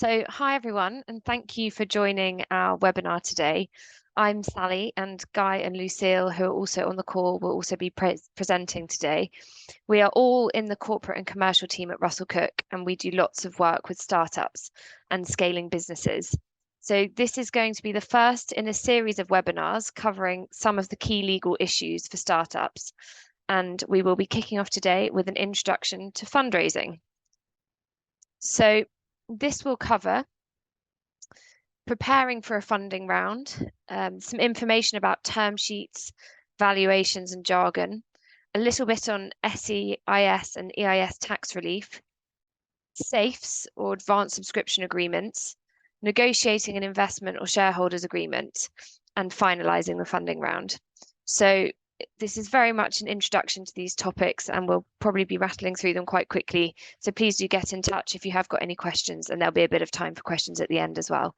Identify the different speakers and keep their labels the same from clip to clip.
Speaker 1: So, hi everyone, and thank you for joining our webinar today. I'm Sally, and Guy and Lucille, who are also on the call, will also be presenting today. We are all in the corporate and commercial team at Russell-Cooke, and we do lots of work with startups and scaling businesses. So this is going to be the first in a series of webinars covering some of the key legal issues for startups. And we will be kicking off today with an introduction to fundraising. So this will cover preparing for a funding round, some information about term sheets, valuations and jargon, a little bit on SEIS and EIS tax relief, SAFEs or advanced subscription agreements, negotiating an investment or shareholders agreement, and finalising the funding round. So this is very much an introduction to these topics, and we'll probably be rattling through them quite quickly. So please do get in touch if you have got any questions, and there'll be a bit of time for questions at the end as well.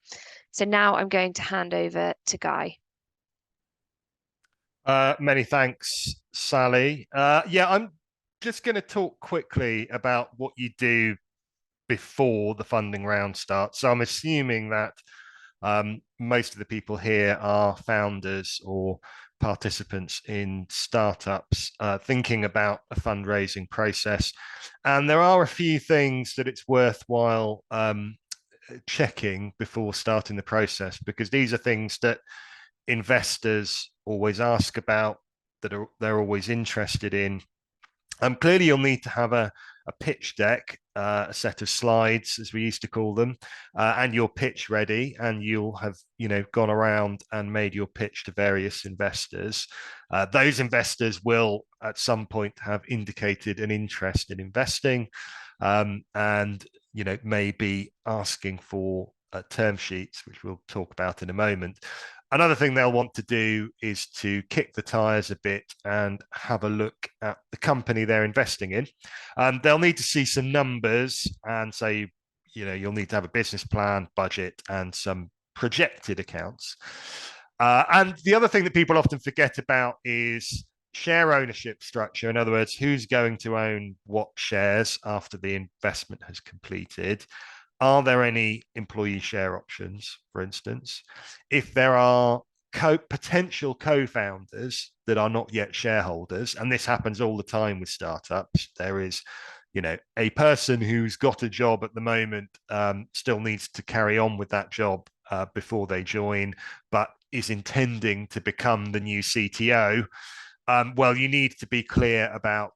Speaker 1: So now I'm going to hand over to Guy.
Speaker 2: Many thanks, Sally. Yeah, I'm just going to talk quickly about what you do before the funding round starts. So I'm assuming that most of the people here are founders or participants in startups thinking about a fundraising process. And there are a few things that it's worthwhile checking before starting the process, because these are things that investors always ask about, that they're always interested in. Clearly, you'll need to have a pitch deck, a set of slides, as we used to call them, and your pitch ready, and you'll have gone around and made your pitch to various investors. Those investors will at some point have indicated an interest in investing, and may be asking for term sheets, which we'll talk about in a moment. Another thing they'll want to do is to kick the tires a bit and have a look at the company they're investing in. They'll need to see some numbers, and say, you'll need to have a business plan, budget, and some projected accounts. And the other thing that people often forget about is share ownership structure. In other words, who's going to own what shares after the investment has completed? Are there any employee share options, for instance? If there are potential co-founders that are not yet shareholders, and this happens all the time with startups, there is, a person who's got a job at the moment, still needs to carry on with that job before they join, but is intending to become the new CTO. Well, you need to be clear about,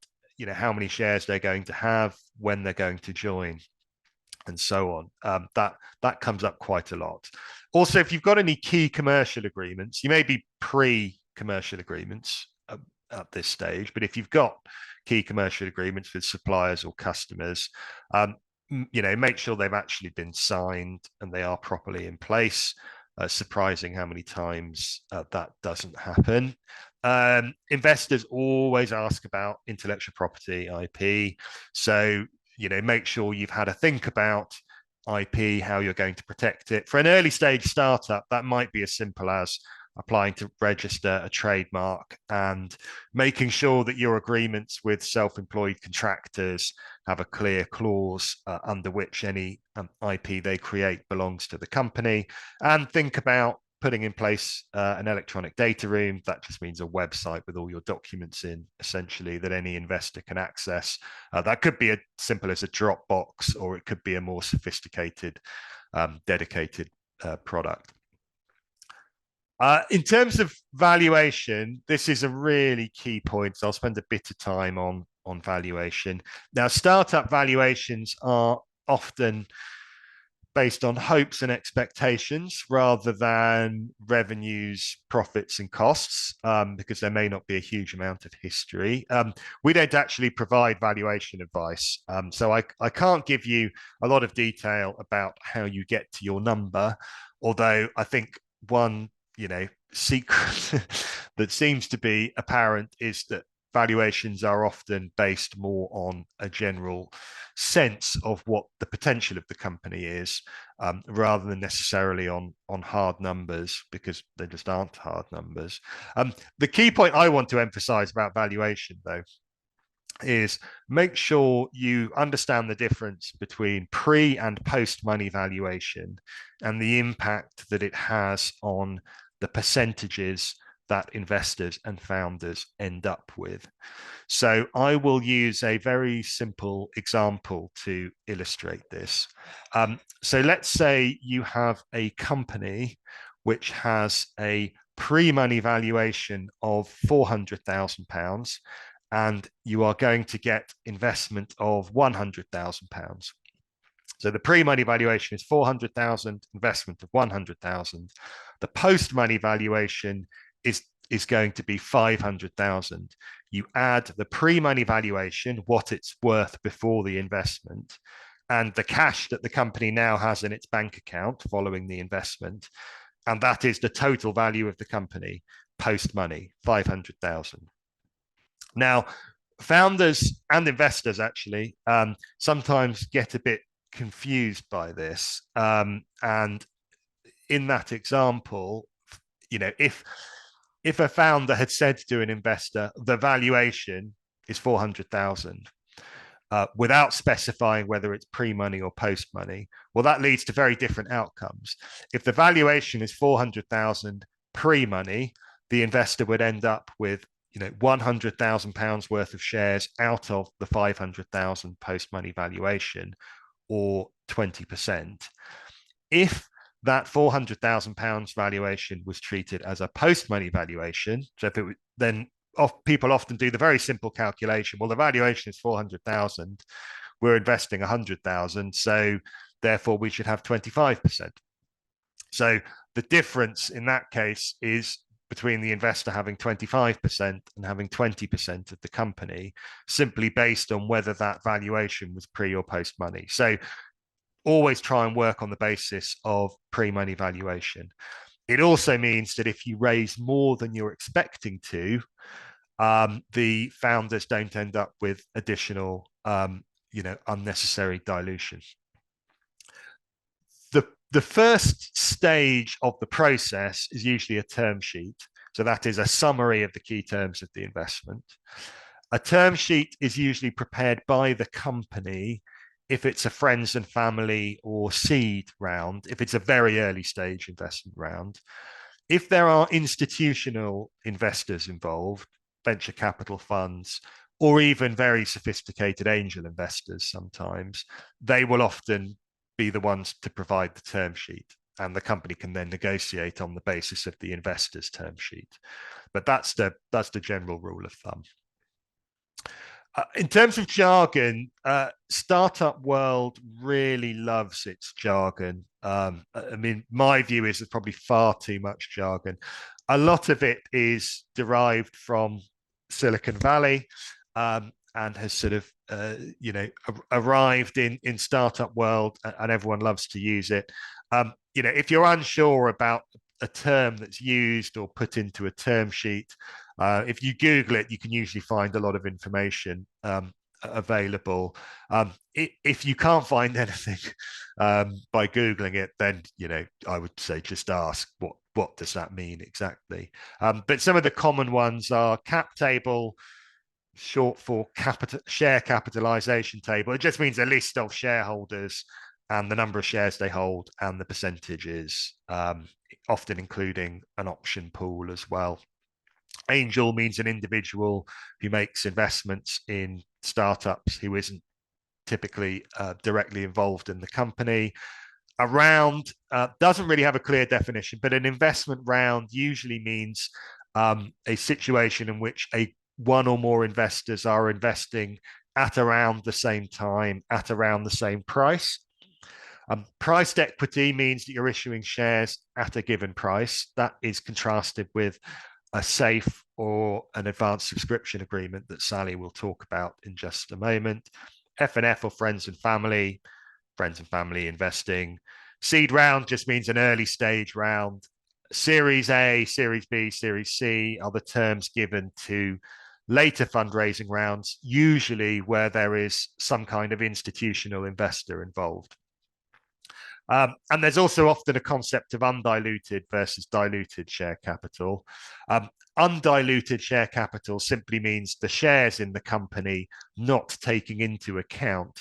Speaker 2: how many shares they're going to have, when they're going to join, and so on. That comes up quite a lot. Also, if you've got any key commercial agreements, you may be pre-commercial agreements at this stage, but if you've got key commercial agreements with suppliers or customers, make sure they've actually been signed and they are properly in place. Surprising how many times that doesn't happen. Investors always ask about intellectual property, IP. So make sure you've had a think about IP, how you're going to protect it. For an early stage startup, that might be as simple as applying to register a trademark and making sure that your agreements with self-employed contractors have a clear clause under which any IP they create belongs to the company. And think about putting in place an electronic data room. That just means a website with all your documents in, essentially, that any investor can access. That could be as simple as a Dropbox, or it could be a more sophisticated, dedicated product. In terms of valuation, this is a really key point, so I'll spend a bit of time on valuation. Now, startup valuations are often based on hopes and expectations rather than revenues, profits, and costs, because there may not be a huge amount of history. We don't actually provide valuation advice, so I can't give you a lot of detail about how you get to your number, although I think one secret that seems to be apparent is that valuations are often based more on a general sense of what the potential of the company is, rather than necessarily on hard numbers, because they just aren't hard numbers. The key point I want to emphasize about valuation, though, is make sure you understand the difference between pre and post money valuation and the impact that it has on the percentages that investors and founders end up with. So I will use a very simple example to illustrate this. So let's say you have a company which has a pre-money valuation of £400,000 and you are going to get investment of £100,000. So the pre-money valuation is 400,000, investment of 100,000. The post-money valuation is going to be 500,000. You add the pre-money valuation, what it's worth before the investment, and the cash that the company now has in its bank account following the investment, and that is the total value of the company post-money, 500,000. Now, founders and investors actually sometimes get a bit confused by this. And in that example, if a founder had said to an investor, the valuation is 400,000, without specifying whether it's pre-money or post-money, well, that leads to very different outcomes. If the valuation is 400,000 pre-money, the investor would end up with £100,000 worth of shares out of the 500,000 post-money valuation, or 20%. If that £400,000 valuation was treated as a post-money valuation, so if it then people often do the very simple calculation, well, the valuation is 400,000, we're investing 100,000, so therefore we should have 25%. So the difference in that case is between the investor having 25% and having 20% of the company, simply based on whether that valuation was pre or post money. So always try and work on the basis of pre-money valuation. It also means that if you raise more than you're expecting to, the founders don't end up with additional, unnecessary dilution. The first stage of the process is usually a term sheet. So that is a summary of the key terms of the investment. A term sheet is usually prepared by the company if it's a friends and family or seed round, if it's a very early stage investment round. If there are institutional investors involved, venture capital funds, or even very sophisticated angel investors sometimes, they will often be the ones to provide the term sheet, and the company can then negotiate on the basis of the investor's term sheet. But that's the general rule of thumb. In terms of jargon, startup world really loves its jargon. I mean, my view is there's probably far too much jargon. A lot of it is derived from Silicon Valley, and has sort of, arrived in startup world, and everyone loves to use it. If you're unsure about a term that's used or put into a term sheet, if you Google it, you can usually find a lot of information available. If you can't find anything by Googling it, then I would say just ask what does that mean exactly. But some of the common ones are cap table, short for share capitalization table. It just means a list of shareholders and the number of shares they hold and the percentages, often including an option pool as well. Angel means an individual who makes investments in startups who isn't typically directly involved in the company. A round doesn't really have a clear definition, but an investment round usually means a situation in which one or more investors are investing at around the same time, at around the same price. Priced equity means that you're issuing shares at a given price. That is contrasted with a SAFE or an advanced subscription agreement that Sally will talk about in just a moment. F&F or friends and family investing. Seed round just means an early stage round. Series A, Series B, Series C are the terms given to later fundraising rounds, usually where there is some kind of institutional investor involved. And there's also often a concept of undiluted versus diluted share capital. Undiluted share capital simply means the shares in the company not taking into account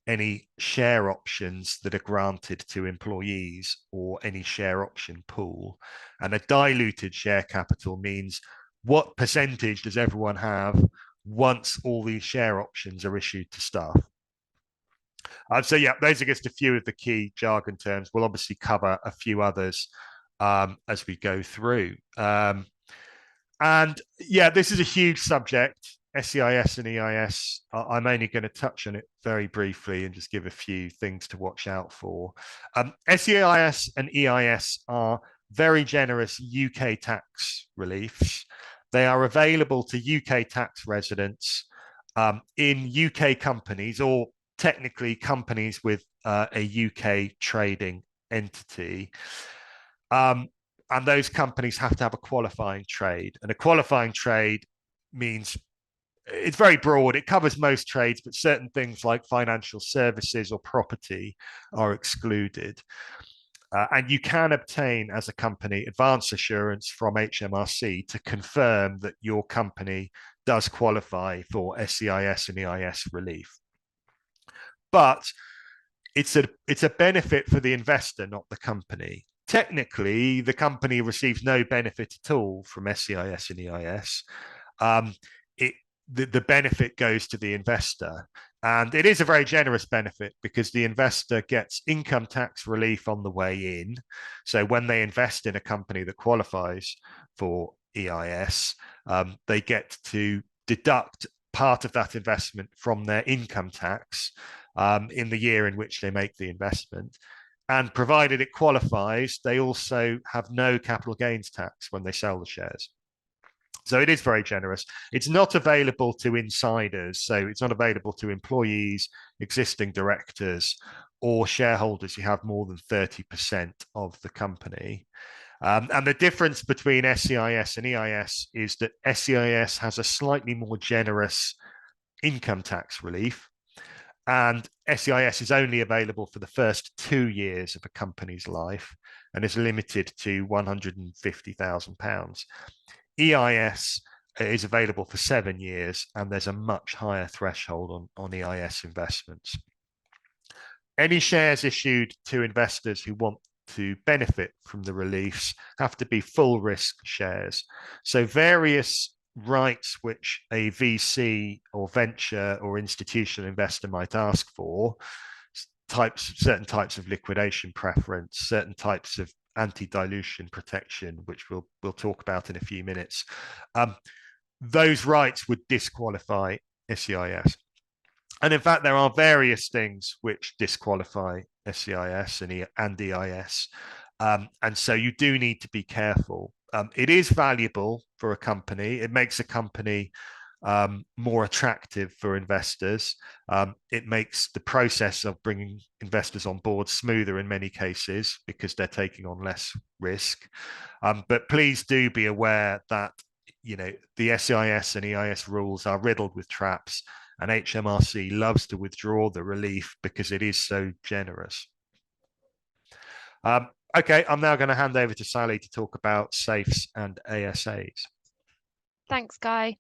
Speaker 2: any share options that are granted to employees or any share option pool. And a diluted share capital means what percentage does everyone have once all these share options are issued to staff. So yeah, those are just a few of the key jargon terms. We'll obviously cover a few others as we go through. And yeah, this is a huge subject, SEIS and EIS. I'm only going to touch on it very briefly and just give a few things to watch out for. SEIS and EIS are very generous UK tax reliefs. They are available to UK tax residents in UK companies, or technically companies with a UK trading entity. And those companies have to have a qualifying trade. And a qualifying trade means it's very broad. It covers most trades, but certain things like financial services or property are excluded. And you can obtain, as a company, advance assurance from HMRC to confirm that your company does qualify for SEIS and EIS relief. But it's a benefit for the investor, not the company. Technically, the company receives no benefit at all from SEIS and EIS. The benefit goes to the investor. And it is a very generous benefit because the investor gets income tax relief on the way in. So when they invest in a company that qualifies for EIS, they get to deduct part of that investment from their income tax in the year in which they make the investment. And provided it qualifies, they also have no capital gains tax when they sell the shares. So it is very generous. It's not available to insiders. So it's not available to employees, existing directors, or shareholders who have more than 30% of the company. And the difference between SEIS and EIS is that SEIS has a slightly more generous income tax relief, and SEIS is only available for the first 2 years of a company's life and is limited to £150,000. EIS is available for 7 years, and there's a much higher threshold on EIS investments. Any shares issued to investors who want to benefit from the reliefs have to be full risk shares. So various rights which a VC or venture or institutional investor might ask for, certain types of liquidation preference, certain types of anti-dilution protection, which we'll talk about in a few minutes, those rights would disqualify SEIS. And in fact, there are various things which disqualify SEIS and EIS. And so you do need to be careful. It is valuable for a company. It makes a company more attractive for investors. It makes the process of bringing investors on board smoother in many cases because they're taking on less risk. But please do be aware that the SEIS and EIS rules are riddled with traps, and HMRC loves to withdraw the relief because it is so generous. Okay, I'm now going to hand over to Sally to talk about SAFEs and ASAs.
Speaker 1: Thanks, Guy.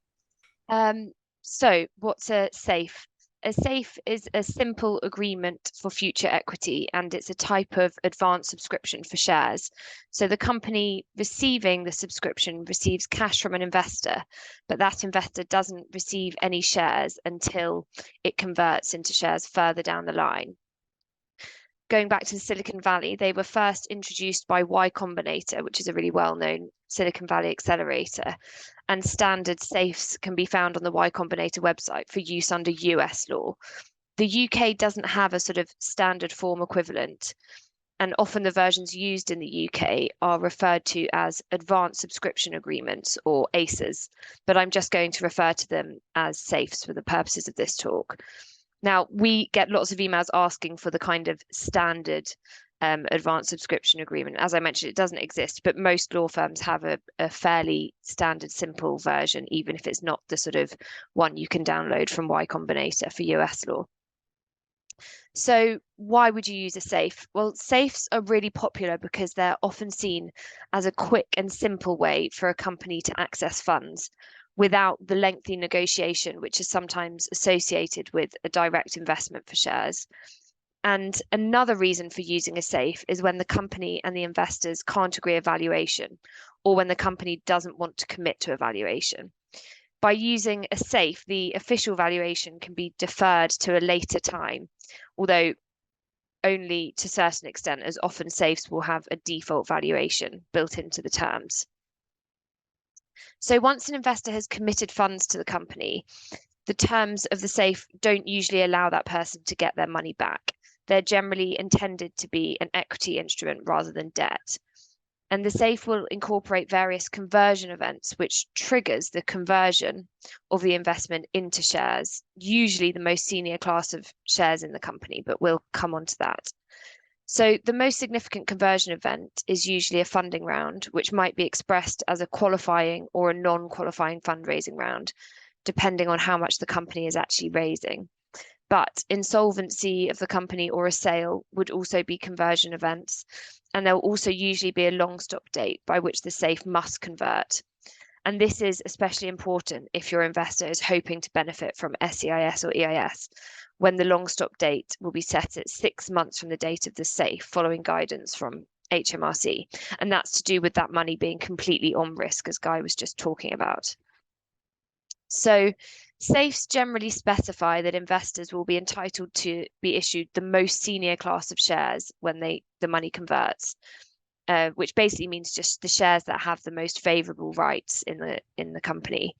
Speaker 1: So what's a SAFE? A SAFE is a simple agreement for future equity, and it's a type of advanced subscription for shares. So the company receiving the subscription receives cash from an investor, but that investor doesn't receive any shares until it converts into shares further down the line. Going back to Silicon Valley, they were first introduced by Y Combinator, which is a really well-known Silicon Valley accelerator. And standard SAFEs can be found on the Y Combinator website for use under US law. The UK doesn't have a sort of standard form equivalent, and often the versions used in the UK are referred to as Advanced Subscription Agreements, or ASAs, but I'm just going to refer to them as SAFEs for the purposes of this talk. Now, we get lots of emails asking for the kind of standard advanced subscription agreement. As I mentioned, it doesn't exist, but most law firms have a fairly standard, simple version, even if it's not the sort of one you can download from Y Combinator for US law. So why would you use a SAFE? Well, SAFEs are really popular because they're often seen as a quick and simple way for a company to access funds without the lengthy negotiation, which is sometimes associated with a direct investment for shares. And another reason for using a SAFE is when the company and the investors can't agree a valuation, or when the company doesn't want to commit to a valuation. By using a SAFE, the official valuation can be deferred to a later time, although only to a certain extent, as often SAFEs will have a default valuation built into the terms. So once an investor has committed funds to the company, the terms of the SAFE don't usually allow that person to get their money back. They're generally intended to be an equity instrument rather than debt. And the SAFE will incorporate various conversion events, which triggers the conversion of the investment into shares, usually the most senior class of shares in the company, but we'll come on to that. So the most significant conversion event is usually a funding round, which might be expressed as a qualifying or a non-qualifying fundraising round, depending on how much the company is actually raising. But insolvency of the company or a sale would also be conversion events. And there will also usually be a long stop date by which the SAFE must convert. And this is especially important if your investor is hoping to benefit from SEIS or EIS, when the long stop date will be set at 6 months from the date of the SAFE, following guidance from HMRC. And that's to do with that money being completely on risk, as Guy was just talking about. So SAFEs generally specify that investors will be entitled to be issued the most senior class of shares when the money converts, which basically means just the shares that have the most favourable rights in the company.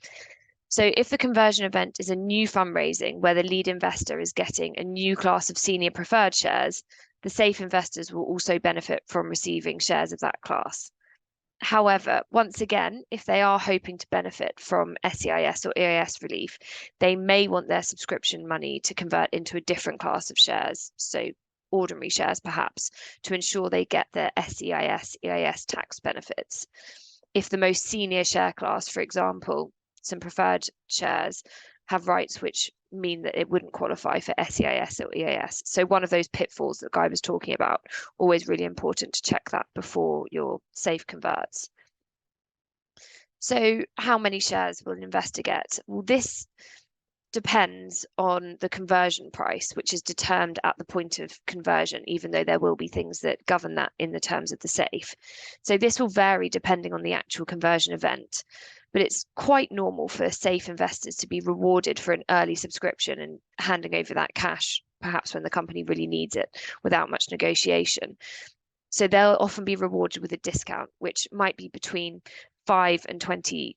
Speaker 1: So if the conversion event is a new fundraising where the lead investor is getting a new class of senior preferred shares, the SAFE investors will also benefit from receiving shares of that class. However, once again, if they are hoping to benefit from SEIS or EIS relief, they may want their subscription money to convert into a different class of shares, so ordinary shares perhaps, to ensure they get their SEIS, EIS tax benefits. If the most senior share class, for example, some preferred shares, have rights which mean that it wouldn't qualify for SEIS or EIS. So one of those pitfalls that Guy was talking about, always really important to check that before your SAFE converts. So how many shares will an investor get? Well, this depends on the conversion price, which is determined at the point of conversion, even though there will be things that govern that in the terms of the SAFE. So this will vary depending on the actual conversion event. But it's quite normal for SAFE investors to be rewarded for an early subscription and handing over that cash, perhaps when the company really needs it, without much negotiation. So they'll often be rewarded with a discount, which might be between 5 and 20%.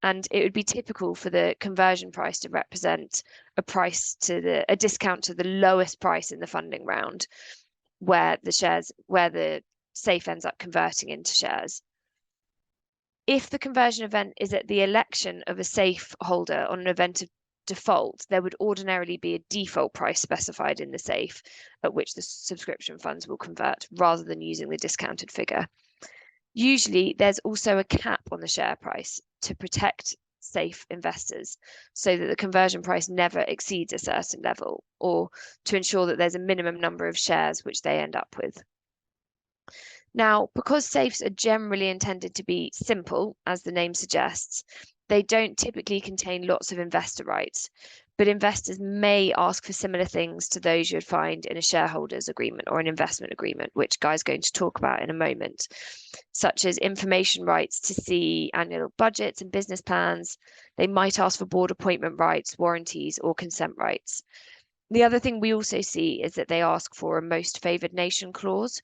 Speaker 1: And it would be typical for the conversion price to represent a discount to the lowest price in the funding round, where the SAFE ends up converting into shares. If the conversion event is at the election of a SAFE holder on an event of default, there would ordinarily be a default price specified in the SAFE at which the subscription funds will convert, rather than using the discounted figure. Usually, there's also a cap on the share price to protect SAFE investors, so that the conversion price never exceeds a certain level, or to ensure that there's a minimum number of shares which they end up with. Now, because SAFEs are generally intended to be simple, as the name suggests, they don't typically contain lots of investor rights, but investors may ask for similar things to those you'd find in a shareholders agreement or an investment agreement, which Guy's going to talk about in a moment, such as information rights to see annual budgets and business plans. They might ask for board appointment rights, warranties, or consent rights. The other thing we also see is that they ask for a most favoured nation clause,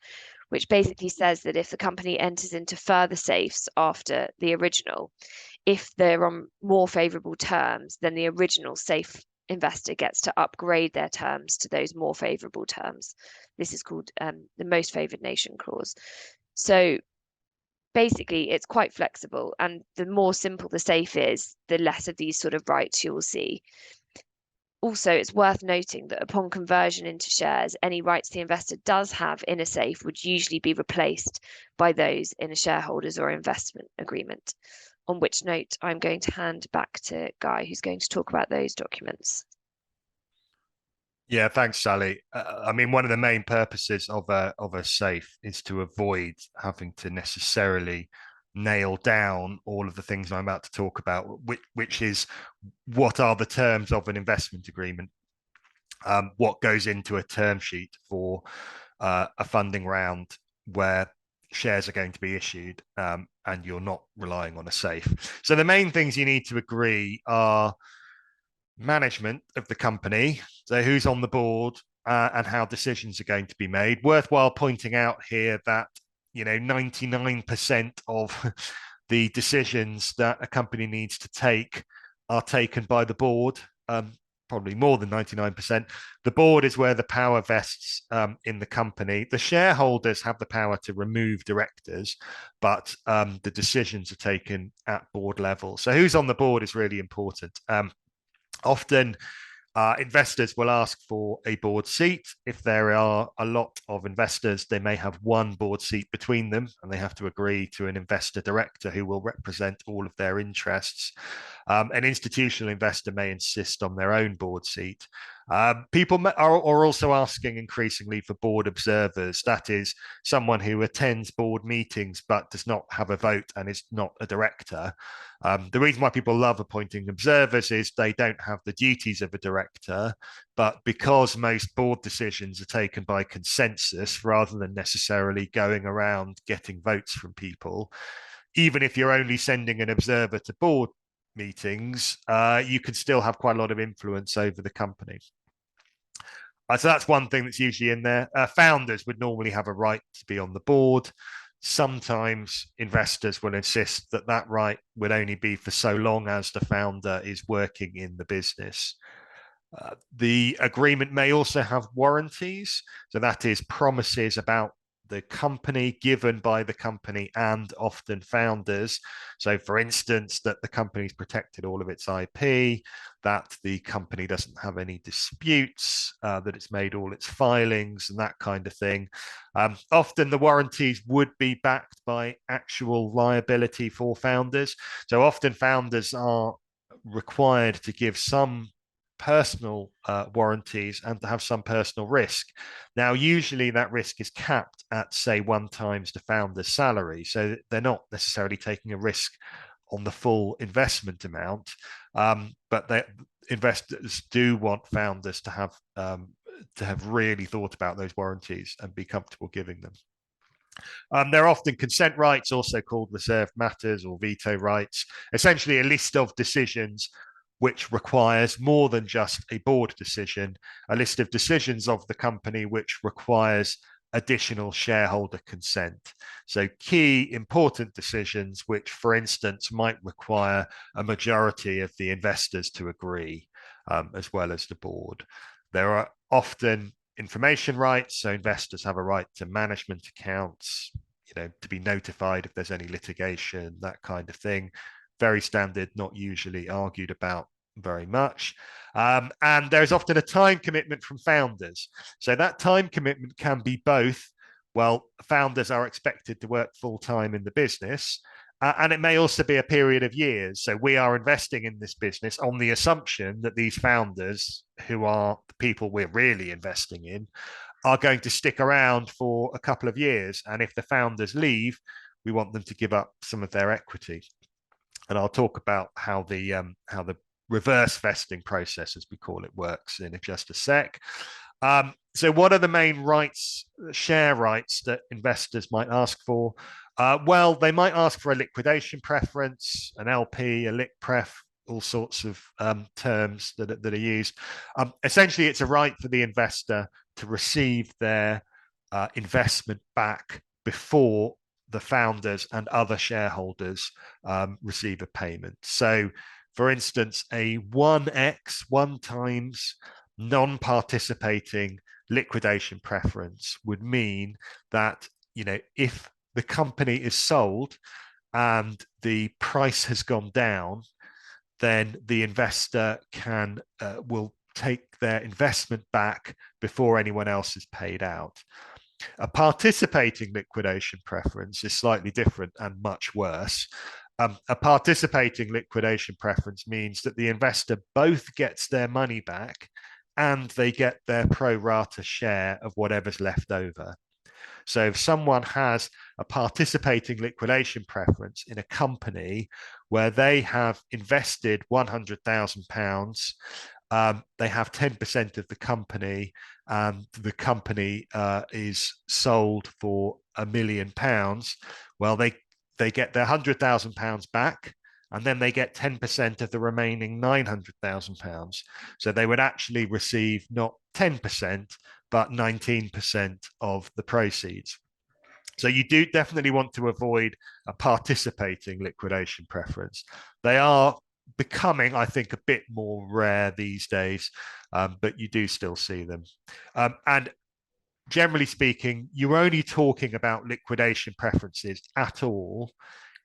Speaker 1: which basically says that if the company enters into further SAFEs after the original, if they're on more favourable terms, then the original SAFE investor gets to upgrade their terms to those more favourable terms. This is called the most favoured nation clause. So basically, it's quite flexible, and the more simple the SAFE is, the less of these sort of rights you will see. Also, it's worth noting that upon conversion into shares, any rights the investor does have in a SAFE would usually be replaced by those in a shareholders or investment agreement. On which note, I'm going to hand back to Guy, who's going to talk about those documents.
Speaker 2: Yeah, thanks, Sally. I mean, one of the main purposes of a safe is to avoid having to necessarily nail down all of the things I'm about to talk about, which is what are the terms of an investment agreement, what goes into a term sheet for a funding round where shares are going to be issued, and you're not relying on a safe. So the main things you need to agree are management of the company, so who's on the board, and how decisions are going to be made. Worthwhile pointing out here that 99% of the decisions that a company needs to take are taken by the board. Probably more than 99%. The board is where the power vests in the company. The shareholders have the power to remove directors, but the decisions are taken at board level. So who's on the board is really important. Often investors will ask for a board seat. If there are a lot of investors, they may have one board seat between them, and they have to agree to an investor director who will represent all of their interests. An institutional investor may insist on their own board seat. People are also asking increasingly for board observers. That is, someone who attends board meetings but does not have a vote and is not a director. The reason why people love appointing observers is they don't have the duties of a director, but because most board decisions are taken by consensus rather than necessarily going around getting votes from people, even if you're only sending an observer to board meetings, you can still have quite a lot of influence over the company. So that's one thing that's usually in there. Founders would normally have a right to be on the board. Sometimes investors will insist that that right would only be for so long as the founder is working in the business. The agreement may also have warranties. So that is promises about the company given by the company and often founders. So, for instance, that the company's protected all of its IP, that the company doesn't have any disputes, that it's made all its filings and that kind of thing. Often the warranties would be backed by actual liability for founders. So often founders are required to give some personal warranties and to have some personal risk. Now, usually that risk is capped at, say, 1x the founder's salary. So they're not necessarily taking a risk on the full investment amount, but investors do want founders to have really thought about those warranties and be comfortable giving them. There are often consent rights, also called reserved matters or veto rights, essentially a list of decisions which requires more than just a board decision, a list of decisions of the company which requires additional shareholder consent. So key important decisions which, for instance, might require a majority of the investors to agree, as well as the board. There are often information rights, so investors have a right to management accounts, to be notified if there's any litigation, that kind of thing. Very standard, not usually argued about very much. And there's often a time commitment from founders. So that time commitment can be both, well, founders are expected to work full time in the business, and it may also be a period of years. So we are investing in this business on the assumption that these founders, who are the people we're really investing in, are going to stick around for a couple of years. And if the founders leave, we want them to give up some of their equity. And I'll talk about how the reverse vesting process, as we call it, works in just a sec. So what are the main rights, share rights, that investors might ask for? Well, they might ask for a liquidation preference, an LP, a lic pref, all sorts of terms that are used. Essentially, it's a right for the investor to receive their investment back before the founders and other shareholders receive a payment. So, for instance, a 1x, 1x non-participating liquidation preference would mean that, if the company is sold and the price has gone down, then the investor will take their investment back before anyone else is paid out. A participating liquidation preference is slightly different and much worse. A participating liquidation preference means that the investor both gets their money back and they get their pro rata share of whatever's left over. So if someone has a participating liquidation preference in a company where they have invested £100,000, they have 10% of the company, and the company is sold for £1 million. Well, they get their £100,000 back, and then they get 10% of the remaining £900,000. So they would actually receive not 10%, but 19% of the proceeds. So you do definitely want to avoid a participating liquidation preference. They are becoming, I think, a bit more rare these days, but you do still see them. And generally speaking, you're only talking about liquidation preferences at all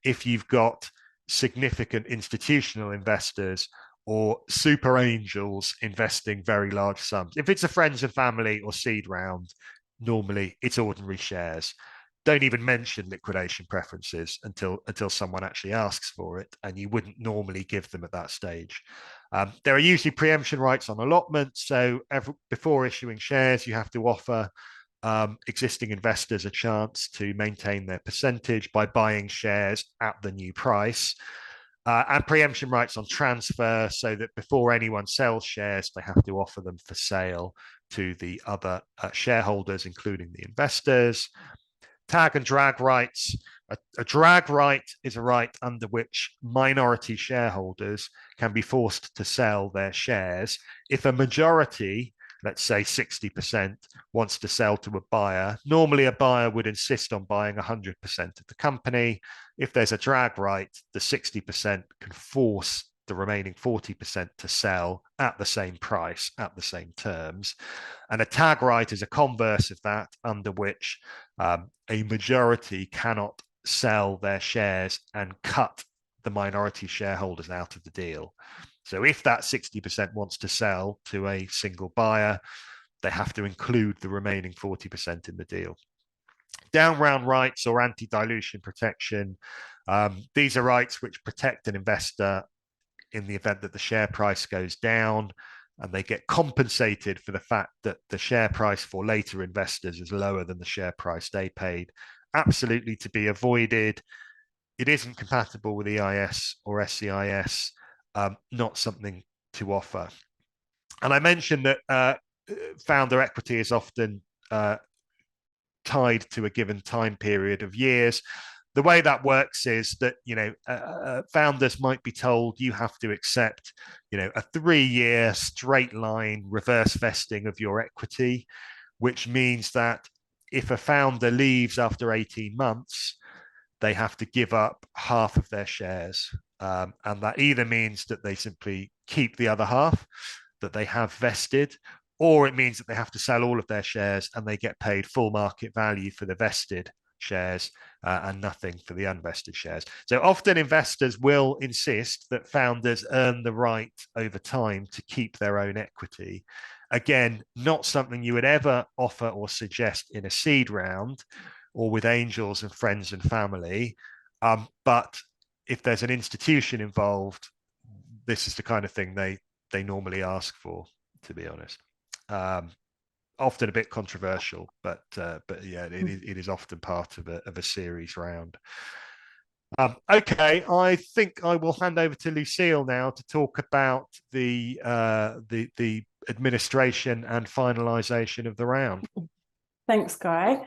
Speaker 2: if you've got significant institutional investors or super angels investing very large sums. If it's a friends and family or seed round, normally it's ordinary shares. Don't even mention liquidation preferences until someone actually asks for it, and you wouldn't normally give them at that stage. There are usually preemption rights on allotments, so before issuing shares, you have to offer existing investors a chance to maintain their percentage by buying shares at the new price. And preemption rights on transfer, so that before anyone sells shares, they have to offer them for sale to the other shareholders, including the investors. Tag and drag rights. A drag right is a right under which minority shareholders can be forced to sell their shares if a majority, let's say 60%, wants to sell to a buyer. Normally, a buyer would insist on buying 100% of the company. If there's a drag right, the 60% can force the remaining 40% to sell at the same price, at the same terms. And a tag right is a converse of that, under which a majority cannot sell their shares and cut the minority shareholders out of the deal. So if that 60% wants to sell to a single buyer, they have to include the remaining 40% in the deal. Down round rights or anti-dilution protection. These are rights which protect an investor in the event that the share price goes down, and they get compensated for the fact that the share price for later investors is lower than the share price they paid. Absolutely to be avoided. It isn't compatible with EIS or SEIS, not something to offer. And I mentioned that founder equity is often tied to a given time period of years. The way that works is that, founders might be told you have to accept, a 3-year straight line reverse vesting of your equity, which means that if a founder leaves after 18 months, they have to give up half of their shares. And that either means that they simply keep the other half that they have vested, or it means that they have to sell all of their shares and they get paid full market value for the vested shares and nothing for the unvested shares. So often investors will insist that founders earn the right over time to keep their own equity. Again, not something you would ever offer or suggest in a seed round or with angels and friends and family. But if there's an institution involved, this is the kind of thing they normally ask for, to be honest. Often a bit controversial, but yeah, it is often part of a series round. Okay, I think I will hand over to Lucille now to talk about the administration and finalisation of the round.
Speaker 3: Thanks, Guy.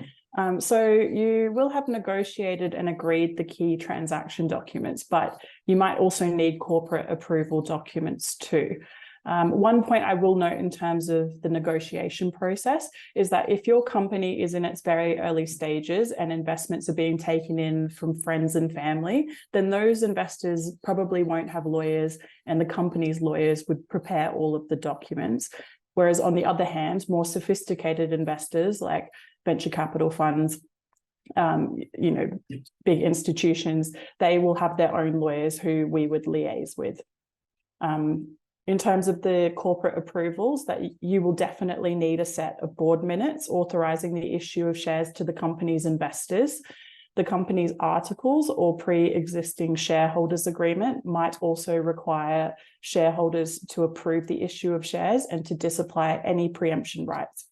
Speaker 3: So you will have negotiated and agreed the key transaction documents, but you might also need corporate approval documents too. One point I will note in terms of the negotiation process is that if your company is in its very early stages and investments are being taken in from friends and family, then those investors probably won't have lawyers, and the company's lawyers would prepare all of the documents. Whereas on the other hand, more sophisticated investors like venture capital funds, big institutions, they will have their own lawyers who we would liaise with. In terms of the corporate approvals, that you will definitely need a set of board minutes authorising the issue of shares to the company's investors. The company's articles or pre-existing shareholders agreement might also require shareholders to approve the issue of shares and to disapply any preemption rights.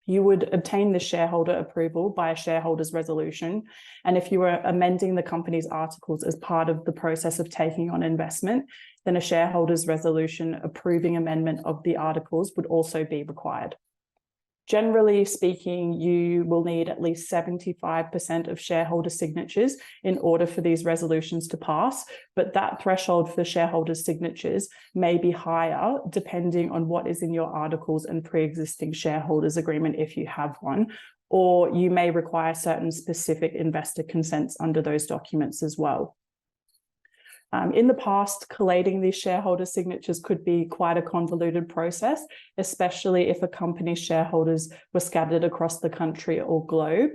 Speaker 3: You would obtain the shareholder approval by a shareholders resolution. And if you are amending the company's articles as part of the process of taking on investment, then a shareholders resolution approving amendment of the articles would also be required. Generally speaking, you will need at least 75% of shareholder signatures in order for these resolutions to pass, but that threshold for shareholder signatures may be higher depending on what is in your articles and pre-existing shareholders agreement if you have one, or you may require certain specific investor consents under those documents as well. In the past, collating these shareholder signatures could be quite a convoluted process, especially if a company's shareholders were scattered across the country or globe.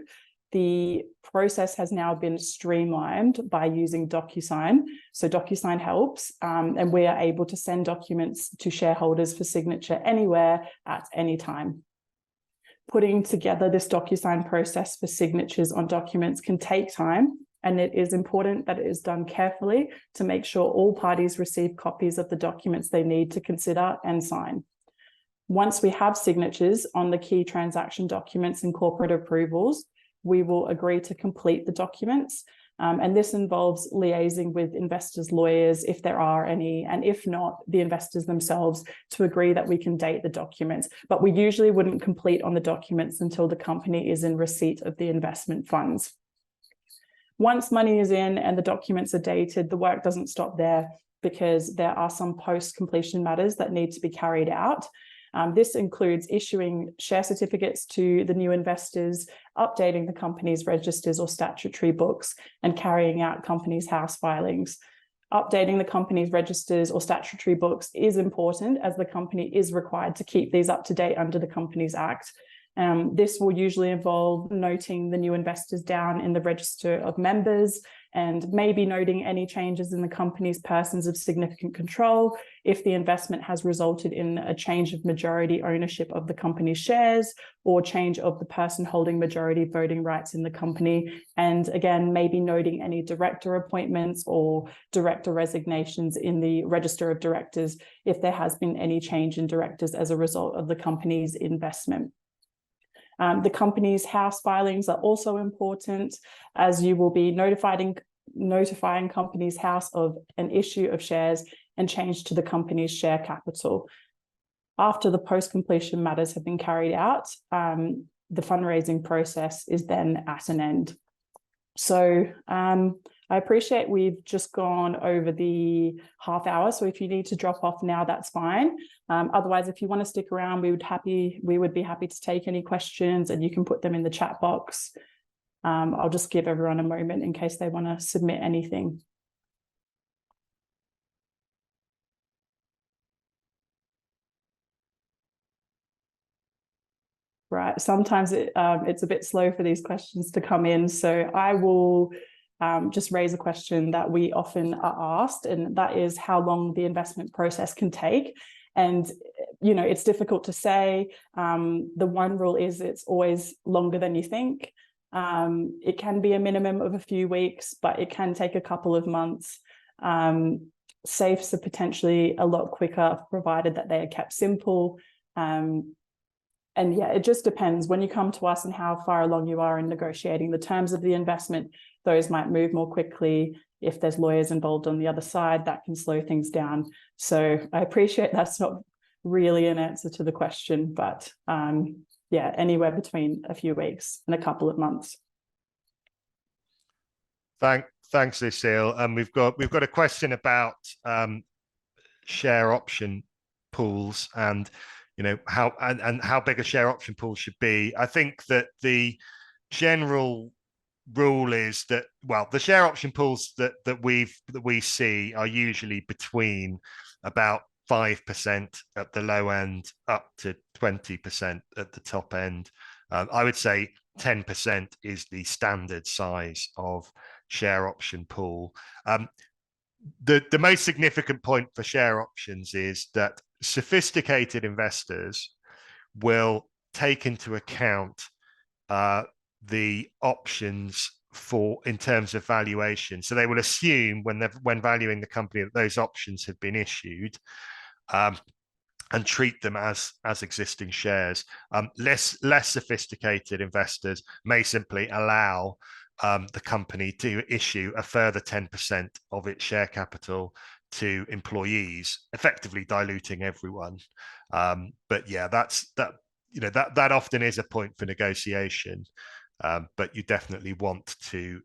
Speaker 3: The process has now been streamlined by using DocuSign. So DocuSign helps, and we are able to send documents to shareholders for signature anywhere at any time. Putting together this DocuSign process for signatures on documents can take time, and it is important that it is done carefully to make sure all parties receive copies of the documents they need to consider and sign. Once we have signatures on the key transaction documents and corporate approvals, we will agree to complete the documents. And this involves liaising with investors' lawyers if there are any, and if not, the investors themselves to agree that we can date the documents. But we usually wouldn't complete on the documents until the company is in receipt of the investment funds. Once money is in and the documents are dated, the work doesn't stop there because there are some post-completion matters that need to be carried out. This includes issuing share certificates to the new investors, updating the company's registers or statutory books, and carrying out company's house filings. Updating the company's registers or statutory books is important as the company is required to keep these up to date under the Companies Act. This will usually involve noting the new investors down in the register of members and maybe noting any changes in the company's persons of significant control if the investment has resulted in a change of majority ownership of the company's shares or change of the person holding majority voting rights in the company. And again, maybe noting any director appointments or director resignations in the register of directors if there has been any change in directors as a result of the company's investment. The company's house filings are also important, as you will be notifying Companies House of an issue of shares and change to the company's share capital. After the post-completion matters have been carried out, the fundraising process is then at an end. So I appreciate we've just gone over the half hour. So if you need to drop off now, that's fine. Otherwise, if you want to stick around, we would be happy to take any questions and you can put them in the chat box. I'll just give everyone a moment in case they want to submit anything. Right, sometimes it's a bit slow for these questions to come in. So I will just raise a question that we often are asked, and that is how long the investment process can take. And, you know, it's difficult to say. The one rule is it's always longer than you think. It can be a minimum of a few weeks, but it can take a couple of months. Safes are potentially a lot quicker, provided that they are kept simple. And yeah, it just depends when you come to us and how far along you are in negotiating the terms of the investment. Those might move more quickly. If there's lawyers involved on the other side, that can slow things down. So I appreciate that's not really an answer to the question, but yeah, anywhere between a few weeks and a couple of months.
Speaker 2: Thanks, Lucille. We've got a question about share option pools and how big a share option pool should be. I think that the general rule is that, well, the share option pools that we see are usually between about 5% at the low end up to 20% at the top end. I would say 10% is the standard size of share option pool. The most significant point for share options is that sophisticated investors will take into account the options in terms of valuation. So they will assume when valuing the company that those options have been issued, and treat them as existing shares. Less sophisticated investors may simply allow the company to issue a further 10% of its share capital to employees, effectively diluting everyone. But yeah, that often is a point for negotiation. But you definitely want to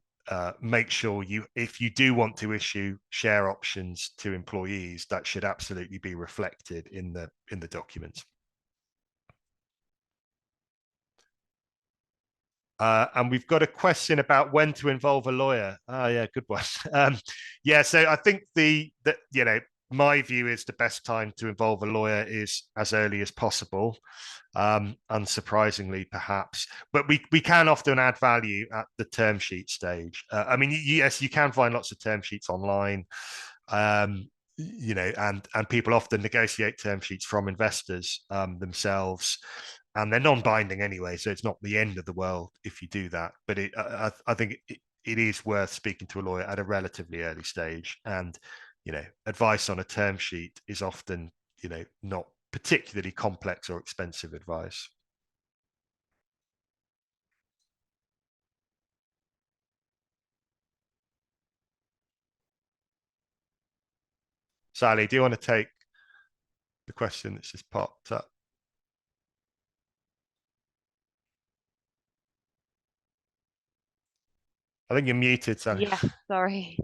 Speaker 2: make sure if you do want to issue share options to employees, that should absolutely be reflected in the documents. And we've got a question about when to involve a lawyer. Oh yeah, good one. Yeah, so I think my view is the best time to involve a lawyer is as early as possible. Unsurprisingly, perhaps, but we can often add value at the term sheet stage. I mean, yes, you can find lots of term sheets online, and people often negotiate term sheets from investors themselves, and they're non-binding anyway, so it's not the end of the world if you do that. But I think it is worth speaking to a lawyer at a relatively early stage, and advice on a term sheet is often not particularly complex or expensive advice. Sally, do you want to take the question that's just popped up? I think you're muted, Sally.
Speaker 1: Yeah, sorry.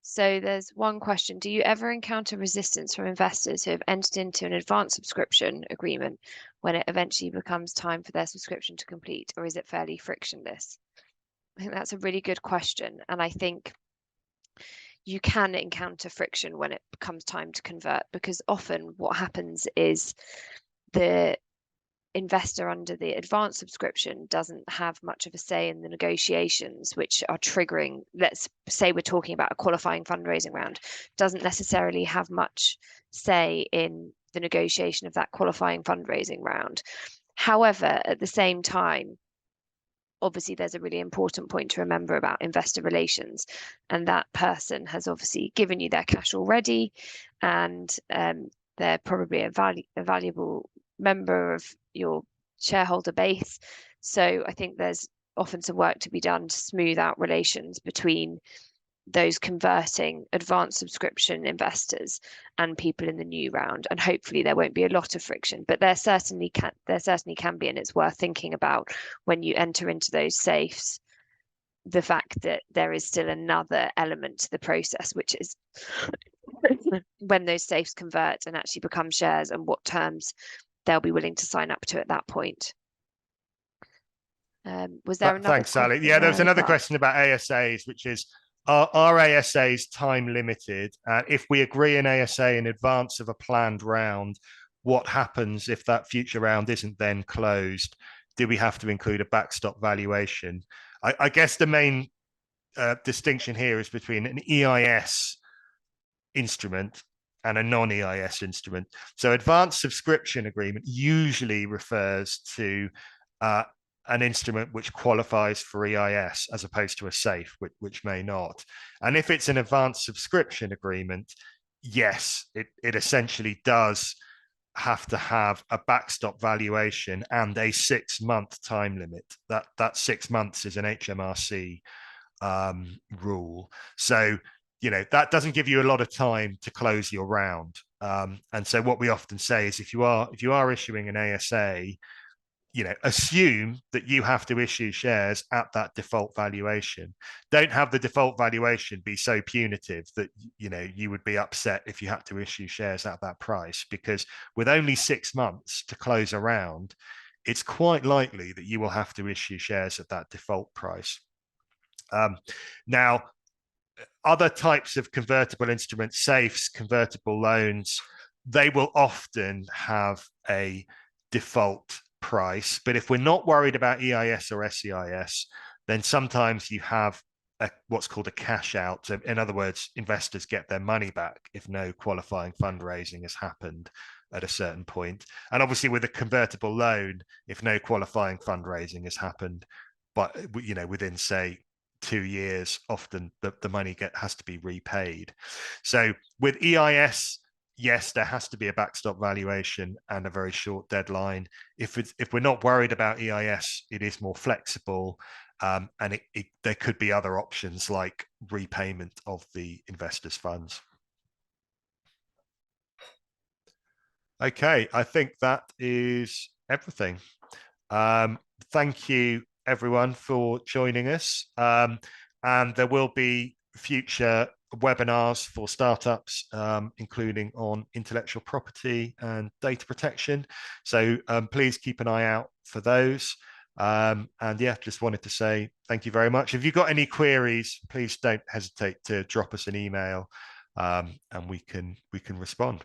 Speaker 1: So there's one question. Do you ever encounter resistance from investors who have entered into an advanced subscription agreement when it eventually becomes time for their subscription to complete, or is it fairly frictionless? I think that's a really good question. And I think you can encounter friction when it becomes time to convert, because often what happens is the investor under the advanced subscription doesn't have much of a say in the negotiations which are triggering. Let's say we're talking about a qualifying fundraising round, doesn't necessarily have much say in the negotiation of that qualifying fundraising round. However, at the same time, obviously there's a really important point to remember about investor relations, and that person has obviously given you their cash already, and they're probably a valuable member of your shareholder base. So I think there's often some work to be done to smooth out relations between those converting advanced subscription investors and people in the new round, and hopefully there won't be a lot of friction, but there certainly can be, and it's worth thinking about when you enter into those safes, the fact that there is still another element to the process, which is when those safes convert and actually become shares, and what terms they'll be willing to sign up to at that point. Was there another
Speaker 2: Thanks, Sally. Yeah, there was another question about ASAs, which is, are ASAs time limited? If we agree an ASA in advance of a planned round, what happens if that future round isn't then closed? Do we have to include a backstop valuation? I guess the main distinction here is between an EIS instrument and a non-EIS instrument. So advanced subscription agreement usually refers to an instrument which qualifies for EIS as opposed to a SAFE, which may not. And if it's an advanced subscription agreement, yes, it essentially does have to have a backstop valuation and a 6-month time limit. That 6 months is an HMRC rule. So, that doesn't give you a lot of time to close your round. And so what we often say is if you are issuing an ASA, assume that you have to issue shares at that default valuation. Don't have the default valuation be so punitive that you would be upset if you had to issue shares at that price, because with only 6 months to close a round, it's quite likely that you will have to issue shares at that default price. Now, other types of convertible instruments, safes, convertible loans, they will often have a default price. But if we're not worried about EIS or SEIS, then sometimes you have what's called a cash out. So in other words, investors get their money back if no qualifying fundraising has happened at a certain point. And obviously with a convertible loan, if no qualifying fundraising has happened, but within say 2 years, often the money has to be repaid. So with EIS, yes, there has to be a backstop valuation and a very short deadline. If we're not worried about EIS, it is more flexible, and there could be other options like repayment of the investors' funds. Okay, I think that is everything. Thank you, everyone, for joining us. And there will be future webinars for startups, including on intellectual property and data protection. So please keep an eye out for those. And yeah, just wanted to say thank you very much. If you've got any queries, please don't hesitate to drop us an email, and we can respond.